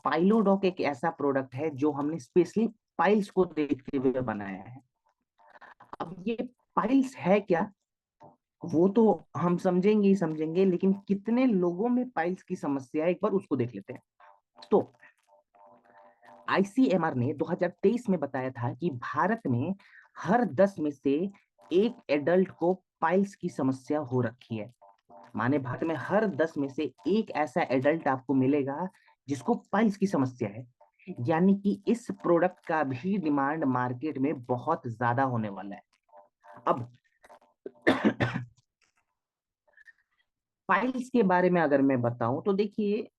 पाइलोडॉक एक ऐसा प्रोडक्ट है जो हमने स्पेशली पाइल्स को देखते हुए बनाया है। अब ये पाइल्स है क्या, वो तो हम समझेंगे ही समझेंगे, लेकिन कितने लोगों में पाइल्स की समस्या है एक बार उसको देख लेते हैं। तो आईसीएमआर ने 2023 में बताया था कि भारत में हर 10 में से एक एडल्ट को पाइल्स की समस्या हो रखी है। माने भारत में हर 10 में से एक ऐसा एडल्ट आपको मिलेगा जिसको पाइल्स की समस्या है। यानी कि इस प्रोडक्ट का भी डिमांड मार्केट में बहुत ज्यादा होने वाला है। अब पाइल्स के बारे में अगर मैं बताऊं तो देखिए,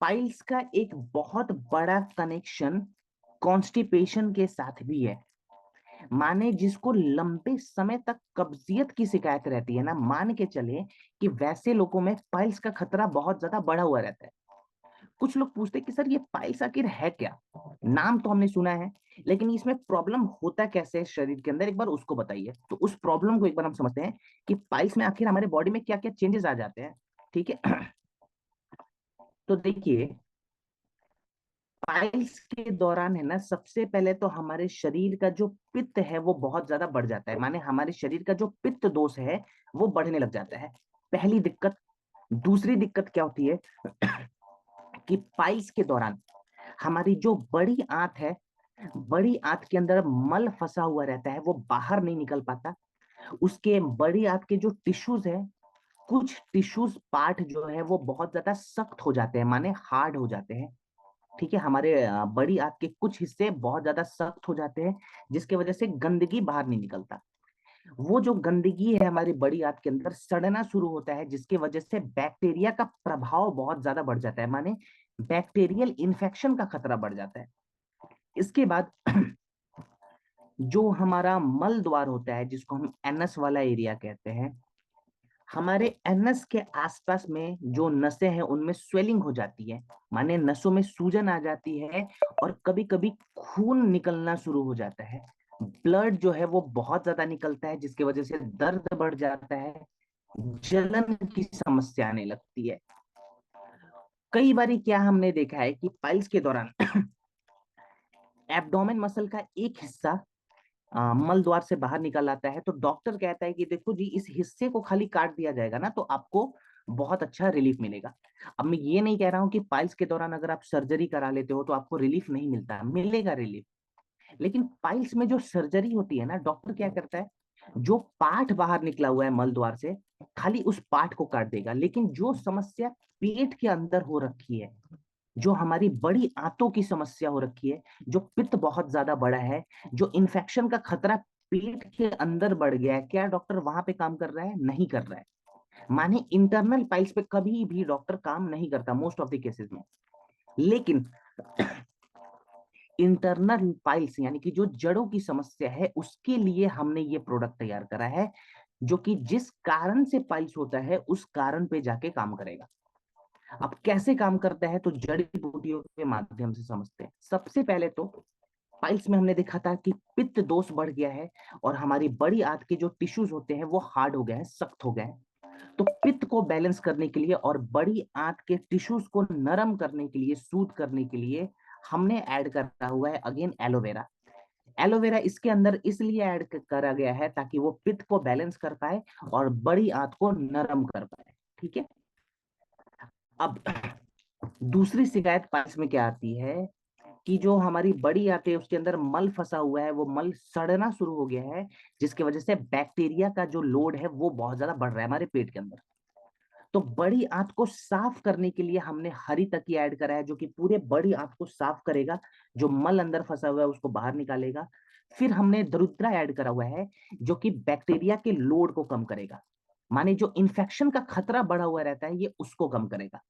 पाइल्स का एक बहुत बड़ा कनेक्शन कॉन्स्टिपेशन के साथ भी है। माने जिसको लंबे समय तक कब्जियत की शिकायत रहती है ना, मान के चले कि वैसे लोगों में पाइल्स का खतरा बहुत ज्यादा बढ़ा हुआ रहता है। कुछ लोग पूछते हैं कि सर ये पाइल्स आखिर है क्या, नाम तो हमने सुना है, लेकिन इसमें प्रॉब्लम होता कैसे है शरीर के अंदर, एक बार उसको बताइए। तो उस प्रॉब्लम को एक बार हम समझते हैं कि पाइल्स में आखिर हमारे बॉडी में क्या क्या चेंजेस आ जाते हैं। ठीक है। तो देखिए, पाइल्स के दौरान है ना, सबसे पहले तो हमारे शरीर का जो पित्त है वो बहुत ज्यादा बढ़ जाता है। माने हमारे शरीर का जो पित्त दोष है वो बढ़ने लग जाता है, पहली दिक्कत। दूसरी दिक्कत क्या होती है कि पाइल्स के दौरान हमारी जो बड़ी आंत है, बड़ी आंत के अंदर मल फंसा हुआ रहता है, वो बाहर नहीं निकल पाता। उसके बड़ी आंत के जो टिश्यूज है, कुछ टिश्यूज पार्ट जो है वो बहुत ज्यादा सख्त हो जाते हैं, माने हार्ड हो जाते हैं। ठीक है, हमारे बड़ी आंत के कुछ हिस्से बहुत ज्यादा सख्त हो जाते हैं, जिसकी वजह से गंदगी बाहर नहीं निकलता। वो जो गंदगी है हमारी बड़ी आंत के अंदर सड़ना शुरू होता है, जिसकी वजह से बैक्टीरिया का प्रभाव बहुत ज्यादा बढ़ जाता है, माने बैक्टीरियल इन्फेक्शन का खतरा बढ़ जाता है। इसके बाद जो हमारा मल द्वार होता है, जिसको हम एनस वाला एरिया कहते हैं, हमारे एनस के आसपास में जो नसें हैं उनमें स्वेलिंग हो जाती है, माने नसों में सूजन आ जाती है, और कभी कभी खून निकलना शुरू हो जाता है। ब्लड जो है वो बहुत ज्यादा निकलता है, जिसकी वजह से दर्द बढ़ जाता है, जलन की समस्या आने लगती है। कई बार क्या हमने देखा है कि पाइल्स के दौरान एब्डोमेन मसल का एक हिस्सा मल द्वार से बाहर निकल आता है, तो डॉक्टर कहता है कि देखो जी, इस हिस्से को खाली काट दिया जाएगा ना तो आपको बहुत अच्छा रिलीफ मिलेगा। अब मैं ये नहीं कह रहा हूं कि पाइल्स के दौरान अगर आप सर्जरी करा लेते हो तो आपको रिलीफ नहीं मिलता, मिलेगा रिलीफ। लेकिन पाइल्स में जो सर्जरी होती है ना, डॉक्टर क्या करता है, जो पार्ट बाहर निकला हुआ है मल द्वार से, खाली उस पार्ट को काट देगा। लेकिन जो समस्या पेट के अंदर हो रखी है, जो हमारी बड़ी आंतों की समस्या हो रखी है, जो पित्त बहुत ज्यादा बड़ा है, जो इन्फेक्शन का खतरा पेट के अंदर बढ़ गया है, क्या डॉक्टर वहां पे काम कर रहा है? नहीं कर रहा है। माने इंटरनल पाइल्स पे कभी भी डॉक्टर काम नहीं करता मोस्ट ऑफ द केसेस में। लेकिन इंटरनल पाइल्स यानी कि जो जड़ों की समस्या है, उसके लिए हमने ये प्रोडक्ट तैयार करा है, जो कि जिस कारण से पाइल्स होता है उस कारण पे जाके काम करेगा। अब कैसे काम करता है, तो जड़ी बूटियों के माध्यम से समझते हैं। सबसे पहले तो पाइल्स में हमने देखा था कि पित्त दोष बढ़ गया है, और हमारी बड़ी आंत के जो टिश्यूज होते हैं वो हार्ड हो गए हैं, सख्त हो गए हैं। तो पित्त को बैलेंस करने के लिए और बड़ी आंत के टिश्यूज को नरम करने के लिए, सूद करने के लिए, हमने ऐड करा हुआ है अगेन एलोवेरा। एलोवेरा इसके अंदर इसलिए ऐड करा गया है ताकि वो पित्त को बैलेंस कर पाए और बड़ी आंत को नरम कर पाए। ठीक है। अब दूसरी शिकायत पाइल्स में क्या आती है कि जो हमारी बड़ी आंत है उसके अंदर मल फंसा हुआ है, वो मल सड़ना शुरू हो गया है, जिसकी वजह से बैक्टीरिया का जो लोड है वो बहुत ज्यादा बढ़ रहा है हमारे पेट के अंदर। तो बड़ी आंत को साफ करने के लिए हमने हरी तकिया ऐड करा है, जो कि पूरे बड़ी आंत को साफ करेगा, जो मल अंदर फंसा हुआ है उसको बाहर निकालेगा। फिर हमने दरुद्रा ऐड करा हुआ है, जो कि बैक्टीरिया के लोड को कम करेगा, माने जो इन्फेक्शन का खतरा बढ़ा हुआ रहता है ये उसको कम करेगा।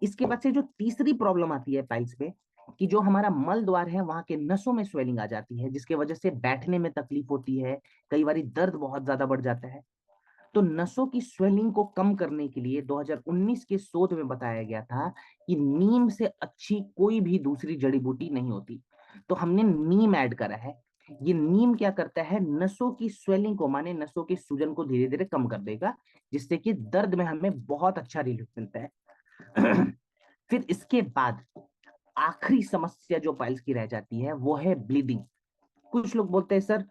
इसके बाद से जो तीसरी प्रॉब्लम आती है पाइल्स पे, कि जो हमारा मल द्वार है वहां के नसों में स्वेलिंग आ जाती है, जिसकी वजह से बैठने में तकलीफ होती है, कई बार दर्द बहुत ज्यादा बढ़ जाता है। तो नसों की स्वेलिंग को कम करने के लिए 2019 के शोध में बताया गया था कि नीम से अच्छी कोई भी दूसरी जड़ी बूटी नहीं होती। तो हमने नीम ऐड करा है। ये नीम क्या करता है, नसों की स्वेलिंग को, माने नसों की सूजन को धीरे धीरे कम कर देगा, जिससे कि दर्द में हमें बहुत अच्छा रिलीफ मिलता है। फिर इसके बाद आखिरी समस्या जो पाइल्स की रह जाती है वो है ब्लीडिंग। कुछ लोग बोलते हैं सर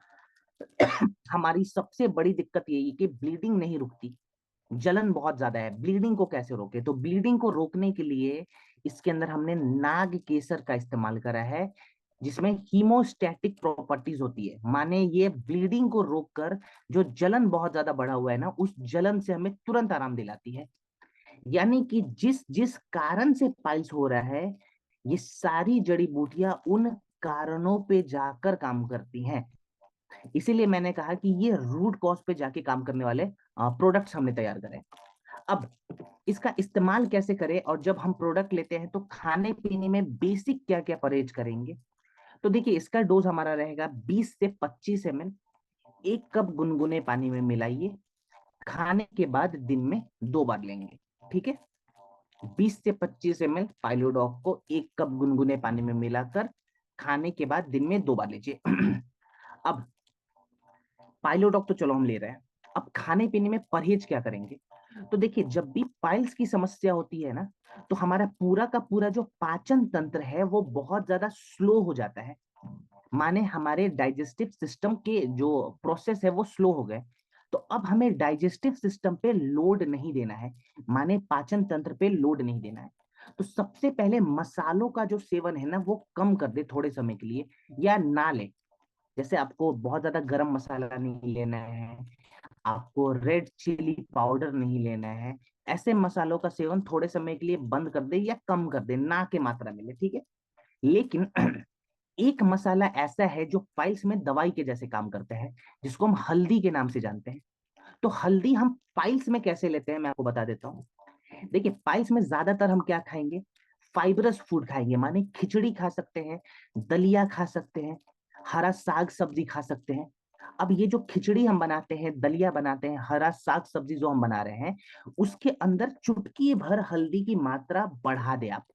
हमारी सबसे बड़ी दिक्कत यही है कि ब्लीडिंग नहीं रुकती, जलन बहुत ज्यादा है, ब्लीडिंग को कैसे रोके? तो ब्लीडिंग को रोकने के लिए इसके अंदर हमने नाग केसर का इस्तेमाल करा है, जिसमें हीमोस्टैटिक प्रॉपर्टीज होती है। माने ये ब्लीडिंग को रोककर जो जलन बहुत ज्यादा बढ़ा हुआ है ना, उस जलन से हमें तुरंत आराम दिलाती है। यानी कि जिस जिस कारण से पाइल्स हो रहा है, ये सारी जड़ी बूटियां उन कारणों पे जाकर काम करती हैं। इसीलिए मैंने कहा कि ये रूट कॉज पे जाके काम करने वाले प्रोडक्ट्स हमने तैयार करें। अब इसका इस्तेमाल कैसे करें, और जब हम प्रोडक्ट लेते हैं तो खाने पीने में बेसिक क्या क्या परहेज करेंगे? तो देखिए, इसका डोज हमारा रहेगा 20 से 25 ml। 1 कप गुनगुने पानी में मिलाइए, खाने के बाद दिन में 2 बार लेंगे। ठीक है, 20 से 25 ml पाइलोडॉक को 1 कप गुनगुने पानी में मिलाकर खाने के बाद दिन में 2 बार लीजिए। अब पाइलोडॉक तो चलो हम ले रहे हैं, अब खाने पीने में परहेज क्या करेंगे? तो देखिए, जब भी पाइल्स की समस्या होती है ना, तो हमारा पूरा का पूरा जो पाचन तंत्र है वो बहुत ज्यादा स्लो हो जाता है। माने हमारे डाइजेस्टिव सिस्टम के जो प्रोसेस है वो स्लो हो गए। तो अब हमें डाइजेस्टिव सिस्टम पे लोड नहीं देना है, माने पाचन तंत्र पे लोड नहीं देना है। तो सबसे पहले मसालों का जो सेवन है ना वो कम कर दे थोड़े समय के लिए, या ना ले। जैसे आपको बहुत ज्यादा गरम मसाला नहीं लेना है, आपको रेड चिली पाउडर नहीं लेना है, ऐसे मसालों का सेवन थोड़े समय के लिए बंद कर दे या कम कर दे, ना के मात्रा में ले। ठीक है, लेकिन एक मसाला ऐसा है जो पाइल्स में दवाई के जैसे काम करता है, जिसको हम हल्दी के नाम से जानते हैं। तो हल्दी हम पाइल्स में कैसे लेते हैं मैं आपको बता देता हूँ। देखिए, पाइल्स में ज्यादातर हम क्या खाएंगे? फाइबरस फूड खाएंगे, माने खिचड़ी खा सकते हैं, दलिया खा सकते हैं, हरा साग सब्जी खा सकते हैं। अब ये जो खिचड़ी हम बनाते हैं, दलिया बनाते हैं, हरा साग सब्जी जो हम बना रहे हैं, उसके अंदर चुटकी भर हल्दी की मात्रा बढ़ा दे आप।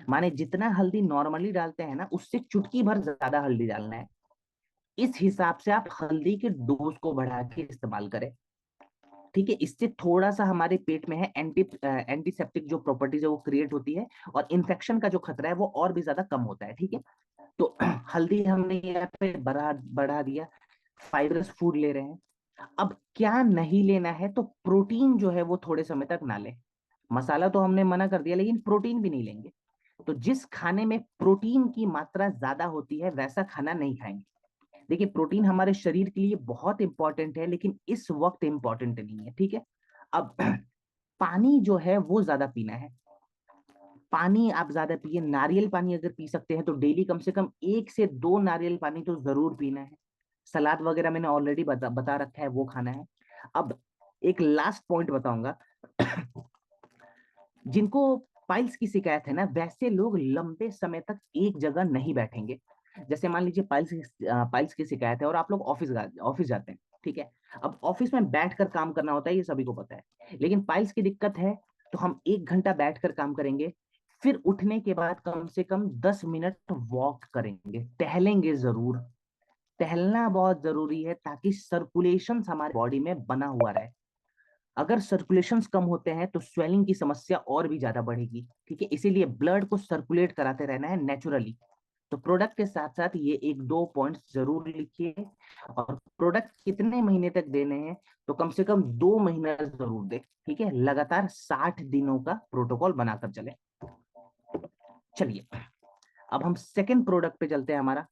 माने जितना हल्दी नॉर्मली डालते हैं ना, उससे चुटकी भर ज्यादा हल्दी डालना है। इस हिसाब से आप हल्दी के डोज को बढ़ा के इस्तेमाल करें। ठीक है, इससे थोड़ा सा हमारे पेट में है एंटीसेप्टिक जो प्रॉपर्टीज है वो क्रिएट होती है, और इन्फेक्शन का जो खतरा है वो और भी ज्यादा कम होता है। ठीक है, तो हल्दी हमने यहाँ पे बढ़ा बढ़ा दिया, फाइबरस फूड ले रहे हैं। अब क्या नहीं लेना है? तो प्रोटीन जो है वो थोड़े समय तक ना ले। मसाला तो हमने मना कर दिया, लेकिन प्रोटीन भी नहीं लेंगे। तो जिस खाने में प्रोटीन की मात्रा ज्यादा होती है वैसा खाना नहीं खाएंगे। देखिए, प्रोटीन हमारे शरीर के लिए बहुत इंपॉर्टेंट है, लेकिन इस वक्त इंपॉर्टेंट नहीं है। ठीक है, अब पानी जो है वो ज्यादा पीना है। पानी आप ज्यादा पिए, नारियल पानी अगर पी सकते हैं तो डेली कम से कम 1 से 2 नारियल पानी तो जरूर पीना है। सलाद वगैरह मैंने ऑलरेडी बता रखा है, वो खाना है। अब एक लास्ट पॉइंट बताऊंगा। जिनको पाइल्स की शिकायत है ना, वैसे लोग लंबे समय तक एक जगह नहीं बैठेंगे। जैसे मान लीजिए पाइल्स की शिकायत है और आप लोग ऑफिस जाते हैं। ठीक है, अब ऑफिस में बैठकर काम करना होता है, ये सभी को पता है, लेकिन पाइल्स की दिक्कत है तो हम 1 घंटा बैठकर काम करेंगे, फिर उठने के बाद कम से कम 10 मिनट वॉक करेंगे, टहलेंगे जरूर। टहलना बहुत जरूरी है ताकि सर्कुलेशन हमारे बॉडी में बना हुआ रहे। अगर सर्कुलेशंस कम होते हैं तो स्वेलिंग की समस्या और भी ज्यादा बढ़ेगी। ठीक है, इसीलिए ब्लड को सर्कुलेट कराते रहना है नेचुरली। तो प्रोडक्ट के साथ साथ ये 1-2 पॉइंट्स जरूर लिखिए। और प्रोडक्ट कितने महीने तक देने हैं? तो कम से कम 2 महीना जरूर दे। ठीक है, लगातार 60 दिनों का प्रोटोकॉल बनाकर चले। चलिए, अब हम सेकेंड प्रोडक्ट पे चलते हैं हमारा।